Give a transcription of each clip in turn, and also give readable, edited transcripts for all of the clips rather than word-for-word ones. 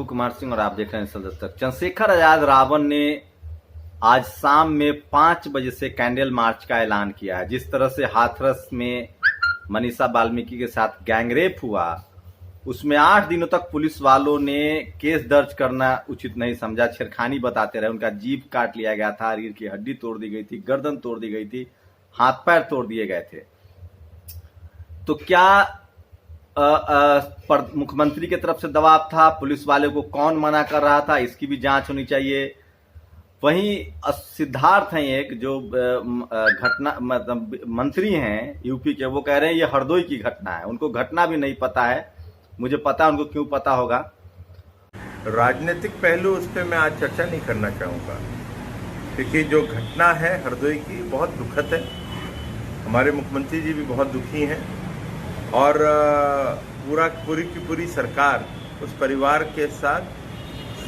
विभू कुमार सिंह और आप देख रहे हैं सल दस्तक। चंद्रशेखर आजाद रावण ने आज शाम में 5 बजे से कैंडल मार्च का ऐलान किया है। जिस तरह से हाथरस में मनीषा वाल्मीकि के साथ गैंगरेप हुआ, उसमें 8 दिनों तक पुलिस वालों ने केस दर्ज करना उचित नहीं समझा, छेड़खानी बताते रहे। उनका जीभ काट लिया गया था, रीढ़ की हड्डी तोड़ दी गई थी, गर्दन तोड़ दी गई थी, हाथ पैर तोड़ दिए गए थे। तो क्या मुख्यमंत्री की तरफ से दबाव था? पुलिस वाले को कौन मना कर रहा था? इसकी भी जांच होनी चाहिए। वहीं सिद्धार्थ हैं एक जो घटना मतलब मंत्री हैं यूपी के, वो कह रहे हैं ये हरदोई की घटना है, उनको घटना भी नहीं पता है। मुझे पता है उनको क्यों पता होगा। राजनीतिक पहलू उस पर मैं आज चर्चा नहीं करना चाहूँगा, क्योंकि जो घटना है हरदोई की बहुत दुखद है। हमारे मुख्यमंत्री जी भी बहुत दुखी हैं और पूरी की पूरी सरकार उस परिवार के साथ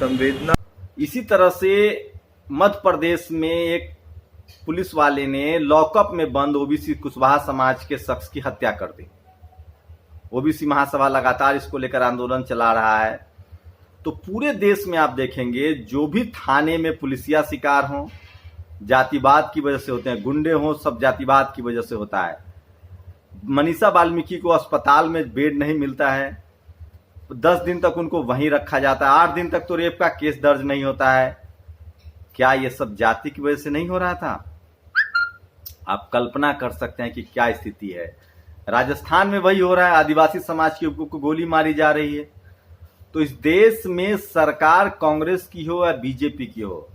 संवेदना। इसी तरह से मध्य प्रदेश में एक पुलिस वाले ने लॉकअप में बंद ओबीसी कुशवाहा समाज के शख्स की हत्या कर दी। ओबीसी महासभा लगातार इसको लेकर आंदोलन चला रहा है। तो पूरे देश में आप देखेंगे जो भी थाने में पुलिसिया शिकार हों, जातिवाद की वजह से होते हैं, गुंडे हों, सब जातिवाद की वजह से होता है। मनीषा वाल्मीकि को अस्पताल में बेड नहीं मिलता है, 10 दिन तक उनको वहीं रखा जाता है, 8 दिन तक तो रेप का केस दर्ज नहीं होता है। क्या ये सब जाति की वजह से नहीं हो रहा था? आप कल्पना कर सकते हैं कि क्या स्थिति है। राजस्थान में वही हो रहा है, आदिवासी समाज के युवकों को गोली मारी जा रही है। तो इस देश में सरकार कांग्रेस की हो या बीजेपी की हो,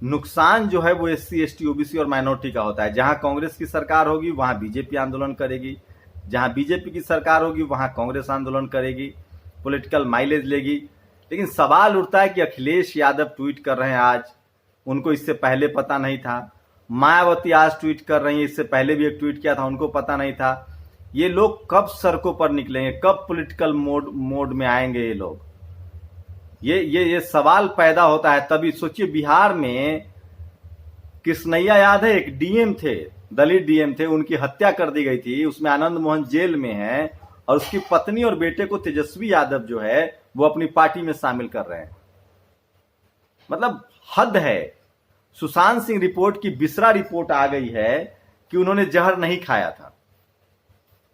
नुकसान जो है वो एससी, एसटी, ओबीसी और माइनॉरिटी का होता है। जहां कांग्रेस की सरकार होगी वहां बीजेपी आंदोलन करेगी, जहां बीजेपी की सरकार होगी वहां कांग्रेस आंदोलन करेगी, पॉलिटिकल माइलेज लेगी। लेकिन सवाल उठता है कि अखिलेश यादव ट्वीट कर रहे हैं आज, उनको इससे पहले पता नहीं था। मायावती आज ट्वीट कर रही है, इससे पहले भी एक ट्वीट किया था, उनको पता नहीं था। ये लोग कब सड़कों पर निकलेंगे, कब पॉलिटिकल मोड में आएंगे ये लोग? ये सवाल पैदा होता है। तभी सोचिए, बिहार में कृष्णैया याद है, एक डीएम थे, दलित डीएम थे, उनकी हत्या कर दी गई थी। उसमें आनंद मोहन जेल में है और उसकी पत्नी और बेटे को तेजस्वी यादव जो है वो अपनी पार्टी में शामिल कर रहे हैं। मतलब हद है। सुशांत सिंह रिपोर्ट की बिसरा रिपोर्ट आ गई है कि उन्होंने जहर नहीं खाया था,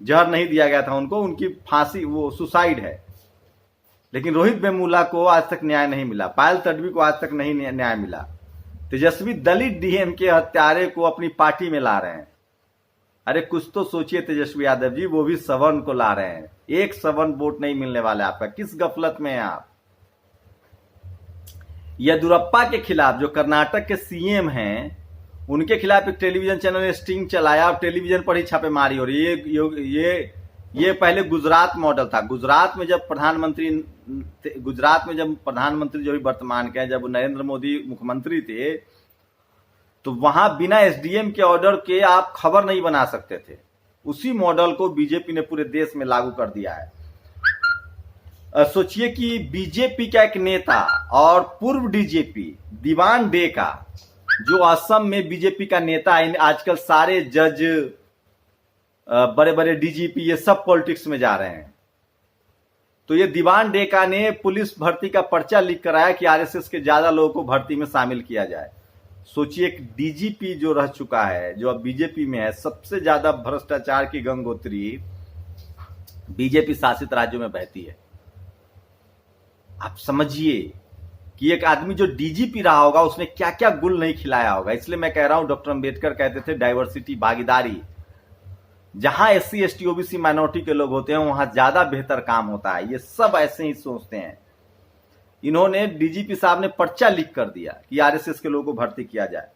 जहर नहीं दिया गया था उनको, उनकी फांसी, वो सुसाइड है। लेकिन रोहित वेमुला को आज तक न्याय नहीं मिला, पायल तडवी को आज तक नहीं न्याय मिला। तेजस्वी दलित डीएम के हत्यारे को अपनी पार्टी में ला रहे हैं। अरे कुछ तो सोचिए तेजस्वी यादव जी, वो भी सवर्ण को ला रहे हैं। एक सवर्ण वोट नहीं मिलने वाला आपका। किस गफलत में है आप? येदियुरप्पा के खिलाफ, जो कर्नाटक के सीएम हैं, उनके खिलाफ एक टेलीविजन चैनल ने स्टिंग चलाया और टेलीविजन पर ही छापेमारी हो रही है। ये पहले गुजरात मॉडल था। गुजरात में जब प्रधानमंत्री जो भी वर्तमान के हैं, जब नरेंद्र मोदी मुख्यमंत्री थे, तो वहां बिना एसडीएम के ऑर्डर के आप खबर नहीं बना सकते थे। उसी मॉडल को बीजेपी ने पूरे देश में लागू कर दिया है। सोचिए कि बीजेपी का एक नेता और पूर्व डीजीपी दीवान डे का, जो असम में बीजेपी का नेता है, आजकल सारे जज, बड़े बड़े डीजीपी, ये सब पॉलिटिक्स में जा रहे हैं। तो ये दीवान डेका ने पुलिस भर्ती का पर्चा लिख कराया कि आरएसएस के ज्यादा लोगों को भर्ती में शामिल किया जाए। सोचिए, एक डीजीपी जो रह चुका है, जो अब बीजेपी में है, सबसे ज्यादा भ्रष्टाचार की गंगोत्री बीजेपी शासित राज्यों में बहती है। आप समझिए कि एक आदमी जो डीजीपी रहा होगा उसने क्या क्या गुल नहीं खिलाया होगा। इसलिए मैं कह रहा हूं, डॉक्टर अंबेडकर कहते थे डाइवर्सिटी, भागीदारी। जहां एससी, एसटी, ओबीसी, माइनॉरिटी के लोग होते हैं वहां ज्यादा बेहतर काम होता है। ये सब ऐसे ही सोचते हैं। इन्होंने, डीजीपी साहब ने पर्चा लिख कर दिया कि आरएसएस के लोगों को भर्ती किया जाए।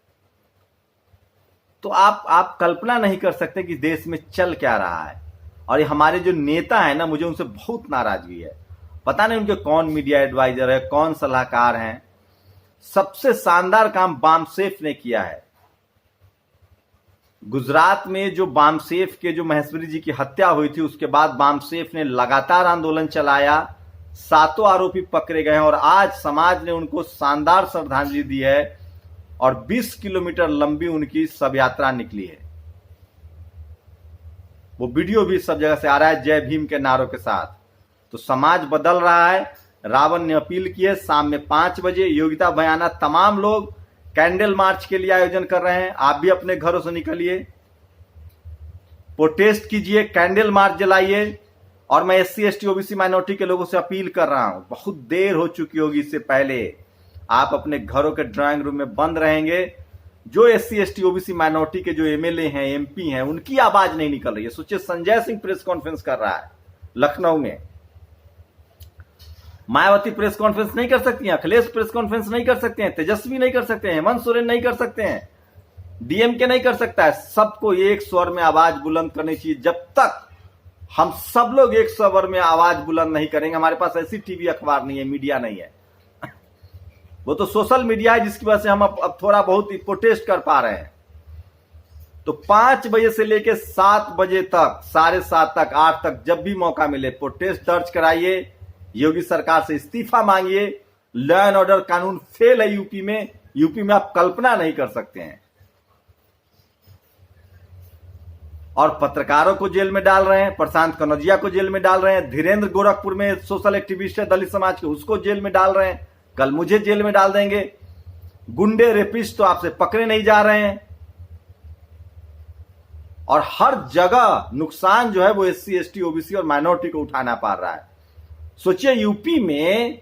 तो आप कल्पना नहीं कर सकते कि देश में चल क्या रहा है। और ये हमारे जो नेता है ना, मुझे उनसे बहुत नाराजगी है। पता नहीं उनके कौन मीडिया एडवाइजर है, कौन सलाहकार हैं। सबसे शानदार काम बामसेफ ने किया है। गुजरात में जो बामसेफ के, जो महेश्वरी जी की हत्या हुई थी, उसके बाद बामसेफ ने लगातार आंदोलन चलाया, 7 आरोपी पकड़े गए हैं और आज समाज ने उनको शानदार श्रद्धांजलि दी है और 20 किलोमीटर लंबी उनकी शव यात्रा निकली है। वो वीडियो भी सब जगह से आ रहा है, जय भीम के नारों के साथ। तो समाज बदल रहा है। रावण ने अपील की है शाम में 5 बजे योगिता बयाना तमाम लोग कैंडल मार्च के लिए आयोजन कर रहे हैं। आप भी अपने घरों से निकलिए, प्रोटेस्ट कीजिए, कैंडल मार्च जलाइए। और मैं SC ST OBC माइनॉरिटी के लोगों से अपील कर रहा हूं, बहुत देर हो चुकी होगी, इससे पहले आप अपने घरों के ड्राइंग रूम में बंद रहेंगे। जो SC ST OBC माइनॉरिटी के जो MLA हैं, MP हैं, उनकी आवाज नहीं निकल रही है। सोचिए, संजय सिंह प्रेस कॉन्फ्रेंस कर रहा है लखनऊ में, मायावती प्रेस कॉन्फ्रेंस नहीं कर सकती हैं, अखिलेश प्रेस कॉन्फ्रेंस नहीं कर सकते हैं, तेजस्वी नहीं कर सकते हैं, हेमंत सोरेन नहीं कर सकते हैं, DMK नहीं कर सकता है। सबको एक स्वर में आवाज बुलंद करनी चाहिए। जब तक हम सब लोग एक स्वर में आवाज बुलंद नहीं करेंगे, हमारे पास ऐसी टीवी अखबार नहीं है, मीडिया नहीं है, वो तो सोशल मीडिया है जिसकी वजह से हम अब थोड़ा बहुत प्रोटेस्ट कर पा रहे हैं। तो 5 बजे से लेकर 7 बजे तक, 7:30 तक, 8 तक, जब भी मौका मिले प्रोटेस्ट दर्ज कराइए, योगी सरकार से इस्तीफा मांगिए। लॉ एंड ऑर्डर कानून फेल है यूपी में आप कल्पना नहीं कर सकते हैं। और पत्रकारों को जेल में डाल रहे हैं, प्रशांत कनौजिया को जेल में डाल रहे हैं, धीरेन्द्र गोरखपुर में सोशल एक्टिविस्ट है दलित समाज के, उसको जेल में डाल रहे हैं, कल मुझे जेल में डाल देंगे। गुंडे रेपिस्ट तो आपसे पकड़े नहीं जा रहे हैं। और हर जगह नुकसान जो है वो SC ST OBC और माइनॉरिटी को उठाना पड़ रहा है। सोचिए, यूपी में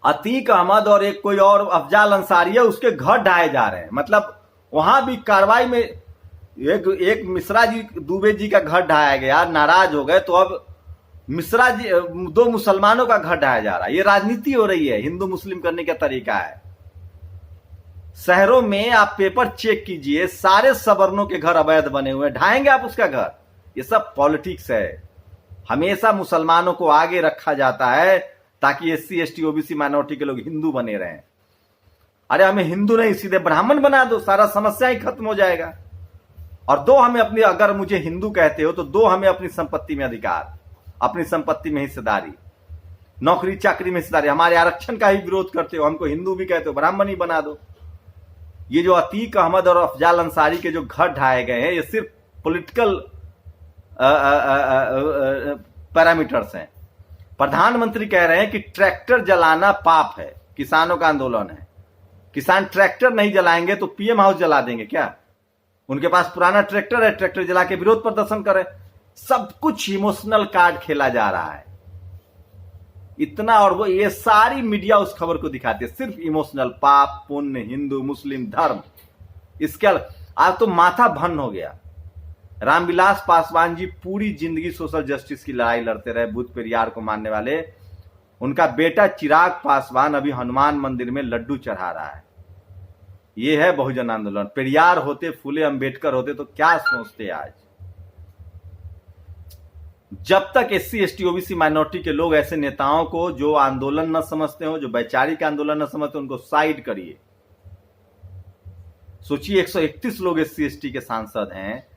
अतीक अहमद और एक कोई और अफजाल अंसारी है, उसके घर ढाए जा रहे हैं। मतलब वहां भी कार्रवाई में एक मिश्रा जी, दुबे जी का घर ढाया गया, नाराज हो गए, तो अब मिश्रा जी, 2 मुसलमानों का घर ढाया जा रहा है। ये राजनीति हो रही है, हिंदू मुस्लिम करने का तरीका है। शहरों में आप पेपर चेक कीजिए, सारे सवर्णों के घर अवैध बने हुए हैं, ढाएंगे आप उसका घर। ये सब पॉलिटिक्स है। हमेशा मुसलमानों को आगे रखा जाता है ताकि SC ST OBC माइनॉरिटी के लोग हिंदू बने रहें। अरे हमें हिंदू नहीं, सीधे ब्राह्मण बना दो, सारा समस्या ही खत्म हो जाएगा। और दो हमें अपनी, अगर मुझे हिंदू कहते हो तो दो हमें अपनी संपत्ति में अधिकार, अपनी संपत्ति में हिस्सेदारी, नौकरी चाकरी में हिस्सेदारी। हमारे आरक्षण का ही विरोध करते हो, हमको हिंदू भी कहते हो, ब्राह्मण ही बना दो। ये जो अतीक अहमद और अफजाल अंसारी के जो घर ढाए गए हैं, ये सिर्फ पॉलिटिकल पैरामीटर्स हैं। प्रधानमंत्री कह रहे हैं कि ट्रैक्टर जलाना पाप है, किसानों का आंदोलन है, किसान ट्रैक्टर नहीं जलाएंगे तो PM हाउस जला देंगे क्या? उनके पास पुराना ट्रैक्टर है, ट्रैक्टर जला के विरोध प्रदर्शन करें। सब कुछ इमोशनल कार्ड खेला जा रहा है इतना। और वो ये सारी मीडिया उस खबर को दिखाती है, सिर्फ इमोशनल, पाप पुण्य, हिंदू मुस्लिम धर्म। इसके आज तो माथा भन्न हो गया। रामविलास पासवान जी पूरी जिंदगी सोशल जस्टिस की लड़ाई लड़ते रहे, भूत पेरियार को मानने वाले। उनका बेटा चिराग पासवान अभी हनुमान मंदिर में लड्डू चढ़ा रहा है। ये है बहुजन आंदोलन। पेरियार होते, फुले अंबेडकर होते तो क्या सोचते आज। जब तक SC ST OBC माइनॉरिटी के लोग ऐसे नेताओं को जो आंदोलन न समझते हो, जो वैचारिक आंदोलन न समझते, उनको साइड करिए। सोचिए, 131 लोग SC ST के सांसद हैं,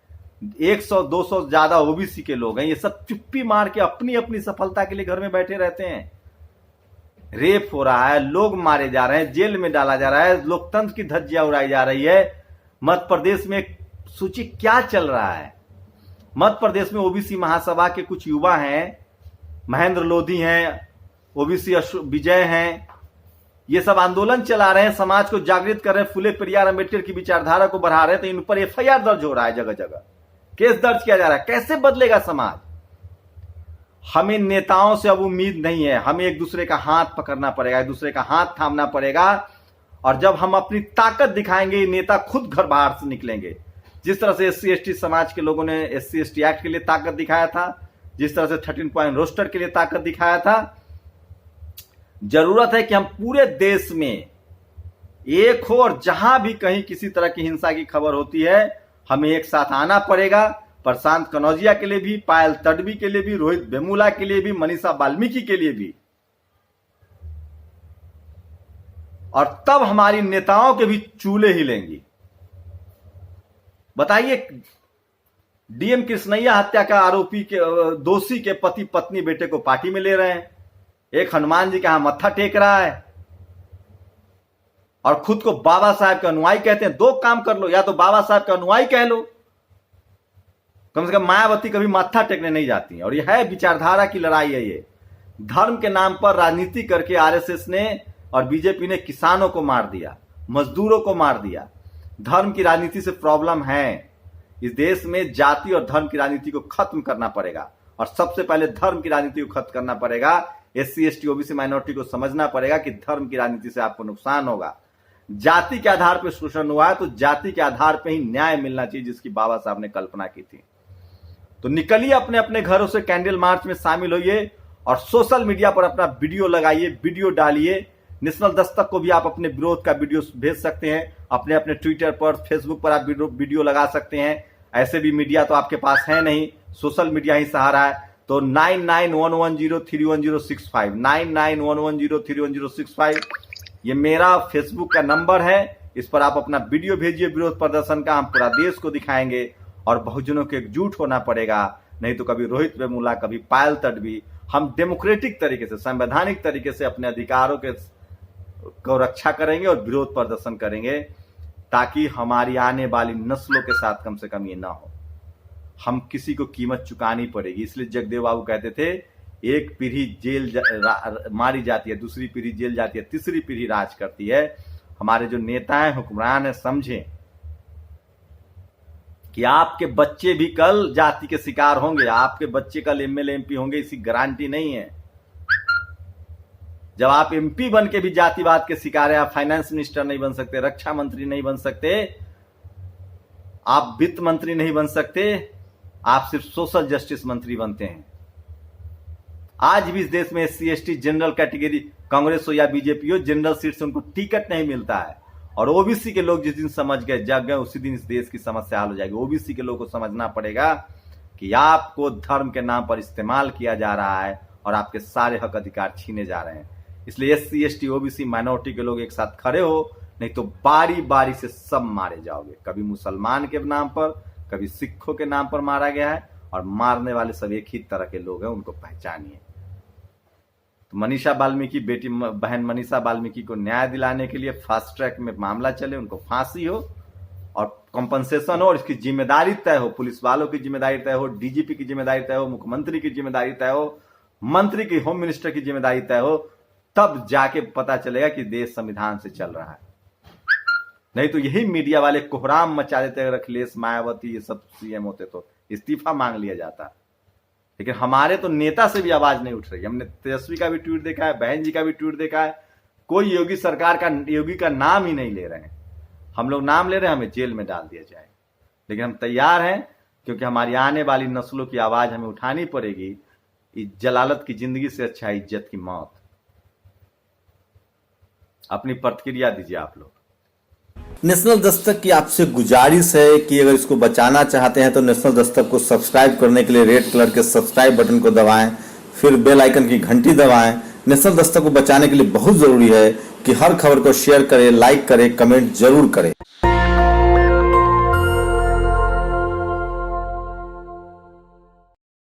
100-200 ज्यादा OBC के लोग हैं। ये सब चुप्पी मार के अपनी अपनी सफलता के लिए घर में बैठे रहते हैं। रेप हो रहा है, लोग मारे जा रहे हैं, जेल में डाला जा रहा है, लोकतंत्र की धज्जियां उड़ाई जा रही है। मध्य प्रदेश में सोचिए क्या चल रहा है। मध्य प्रदेश में OBC महासभा के कुछ युवा हैं, महेंद्र लोधी हैं, OBC विजय हैं, ये सब आंदोलन चला रहे हैं, समाज को जागृत कर रहे हैं, फुले पेरियार अंबेडकर की विचारधारा को बढ़ा रहे हैं। तो इन पर FIR दर्ज हो रहा है, जगह जगह केस दर्ज किया जा रहा है। कैसे बदलेगा समाज? हमें नेताओं से अब उम्मीद नहीं है, हमें एक दूसरे का हाथ पकड़ना पड़ेगा, एक दूसरे का हाथ थामना पड़ेगा। और जब हम अपनी ताकत दिखाएंगे, नेता खुद घर बाहर से निकलेंगे। जिस तरह से SC ST समाज के लोगों ने SC ST एक्ट के लिए ताकत दिखाया था, जिस तरह से 13 पॉइंट रोस्टर के लिए ताकत दिखाया था, जरूरत है कि हम पूरे देश में एक हो और जहां भी कहीं किसी तरह की हिंसा की खबर होती है, हमें एक साथ आना पड़ेगा। प्रशांत कनौजिया के लिए भी, पायल तडवी के लिए भी, रोहित वेमुला के लिए भी, मनीषा वाल्मीकि के लिए भी। और तब हमारी नेताओं के भी चूल्हे हिलेंगी। बताइए, DM कृष्णैया हत्या का आरोपी के दोषी के पति पत्नी बेटे को पार्टी में ले रहे हैं, एक हनुमान जी के यहां मत्था टेक रहा है और खुद को बाबा साहब के अनुयायी कहते हैं। दो काम कर लो, या तो बाबा साहब के अनुयायी कह लो, कम से कम मायावती कभी माथा टेकने नहीं जाती है। और यह है विचारधारा की लड़ाई है। ये धर्म के नाम पर राजनीति करके आरएसएस ने और बीजेपी ने किसानों को मार दिया, मजदूरों को मार दिया। धर्म की राजनीति से प्रॉब्लम है। इस देश में जाति और धर्म की राजनीति को खत्म करना पड़ेगा और सबसे पहले धर्म की राजनीति को खत्म करना पड़ेगा। एससी एसटी ओबीसी माइनॉरिटी को समझना पड़ेगा कि धर्म की राजनीति से आपको नुकसान होगा। जाति के आधार पर शोषण हुआ है तो जाति के आधार पर ही न्याय मिलना चाहिए, जिसकी बाबा साहब ने कल्पना की थी। तो निकलिए अपने अपने घरों से, कैंडल मार्च में शामिल होइए और सोशल मीडिया पर अपना वीडियो लगाइए, वीडियो डालिए। नेशनल दस्तक को भी आप अपने विरोध का वीडियो भेज सकते हैं, अपने अपने ट्विटर पर, फेसबुक पर आप वीडियो लगा सकते हैं। ऐसे भी मीडिया तो आपके पास है नहीं, सोशल मीडिया ही सहारा है। तो 9911031065 9911031065 ये मेरा फेसबुक का नंबर है। इस पर आप अपना वीडियो भेजिए विरोध प्रदर्शन का, हम पूरा देश को दिखाएंगे और बहुजनों के एकजुट होना पड़ेगा। नहीं तो कभी रोहित वेमुला, कभी पायल तडवी, हम डेमोक्रेटिक तरीके से, संवैधानिक तरीके से अपने अधिकारों को रक्षा करेंगे और विरोध प्रदर्शन करेंगे, ताकि हमारी आने वाली नस्लों के साथ कम से कम ये ना हो। हम किसी को कीमत चुकानी पड़ेगी। इसलिए जगदेव बाबू कहते थे, एक पीढ़ी जेल मारी जाती है, दूसरी पीढ़ी जेल जाती है, तीसरी पीढ़ी राज करती है। हमारे जो नेता हैं, हुक्मरान हैं, समझें कि आपके बच्चे भी कल जाति के शिकार होंगे, आपके बच्चे कल एमएलए एमपी होंगे, इसी गारंटी नहीं है। जब आप एमपी बन के भी जातिवाद के शिकार है, आप फाइनेंस मिनिस्टर नहीं बन सकते, रक्षा मंत्री नहीं बन सकते, आप वित्त मंत्री नहीं बन सकते, आप सिर्फ सोशल जस्टिस मंत्री बनते हैं। आज भी इस देश में SC ST general category, Congress हो या बीजेपी हो, जनरल सीट से उनको टिकट नहीं मिलता है। और ओबीसी के लोग जिस दिन समझ गए, जग गए, उसी दिन इस देश की समस्या हल हो जाएगी। ओबीसी के लोग को समझना पड़ेगा कि आपको धर्म के नाम पर इस्तेमाल किया जा रहा है और आपके सारे हक अधिकार छीने जा रहे हैं। इसलिए एससी एसटी ओबीसी माइनॉरिटी के लोग एक साथ खड़े हो, नहीं तो बारी बारी से सब मारे जाओगे। कभी मुसलमान के नाम पर, कभी सिखों के नाम पर मारा गया है और मारने वाले सब एक ही तरह के लोग हैं, उनको पहचानिए। तो मनीषा वाल्मीकि, बेटी बहन मनीषा वाल्मीकि को न्याय दिलाने के लिए फास्ट ट्रैक में मामला चले, उनको फांसी हो और कंपनसेशन हो और इसकी जिम्मेदारी तय हो। पुलिस वालों की जिम्मेदारी तय हो, डीजीपी की जिम्मेदारी तय हो, मुख्यमंत्री की जिम्मेदारी तय हो, मंत्री की, होम मिनिस्टर की जिम्मेदारी तय हो, तब जाके पता चलेगा कि देश संविधान से चल रहा है। नहीं तो यही मीडिया वाले कोहराम मचा देते, अगर अखिलेश, मायावती ये सब सीएम होते तो इस्तीफा मांग लिया जाता। लेकिन हमारे तो नेता से भी आवाज नहीं उठ रही। हमने तेजस्वी का भी ट्वीट देखा है, बहन जी का भी ट्वीट देखा है, कोई योगी सरकार का, योगी का नाम ही नहीं ले रहे हैं। हम लोग नाम ले रहे हैं, हमें जेल में डाल दिया जाए। लेकिन हम तैयार हैं, क्योंकि हमारी आने वाली नस्लों की आवाज हमें उठानी पड़ेगी। इस जलालत की जिंदगी से अच्छा इज्जत की मौत। अपनी प्रतिक्रिया दीजिए आप लोग। नेशनल दस्तक की आपसे गुजारिश है कि अगर इसको बचाना चाहते हैं तो नेशनल दस्तक को सब्सक्राइब करने के लिए रेड कलर के सब्सक्राइब बटन को दबाएं, फिर बेल आइकन की घंटी दबाएं। नेशनल दस्तक को बचाने के लिए बहुत जरूरी है कि हर खबर को शेयर करें, लाइक करें, कमेंट जरूर करें।